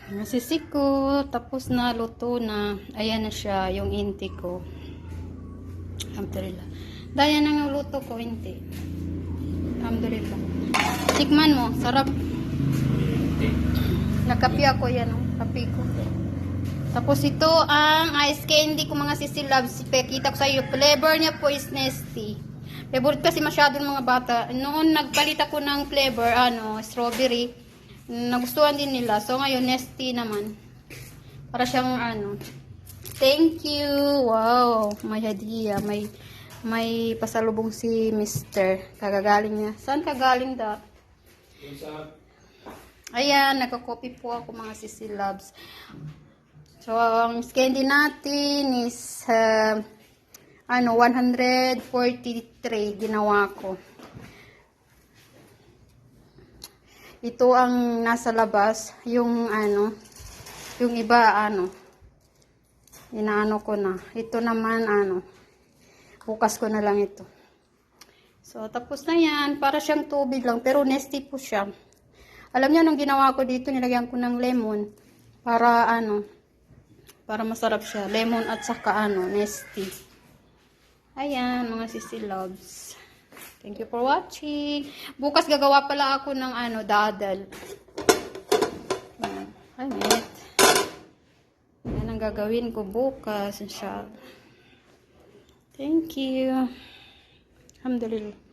Nasisik ko, tapos na, luto na. Ayan na siya, yung inti ko. Alhamdulillah. Daya na yung luto ko, inti. Alhamdulillah. Tikman mo, sarap. Nagkapi ako yan, kapi ko. Tapos ito ang ice candy ko mga sisi loves. Kita ko sa iyo, flavor niya po is Nesty. Favorite kasi masyado ng mga bata. Noon nagpalit ako ng flavor, strawberry. Nagustuhan din nila. So ngayon Nesty naman. Para siyang thank you. Wow, may hadiah, may pasalubong si Mr. Kagagaling niya. Saan kagaling da? Ayan, nagko-copy po ako mga sisi loves. So, ang candy natin is 143 ginawa ko. Ito ang nasa labas, yung yung iba inaano ko na. Ito naman bukas ko na lang ito. So, tapos na yan, para siyang tubig lang, pero nesty po siya. Alam niyo nung ginawa ko dito, nilagyan ko ng lemon para para masarap siya. Lemon at saka nesty. Ayan, mga sisi loves. Thank you for watching. Bukas gagawa pala ako ng dadal. Ay, minute. Yan ang gagawin ko bukas, inshallah. Thank you. Alhamdulillah.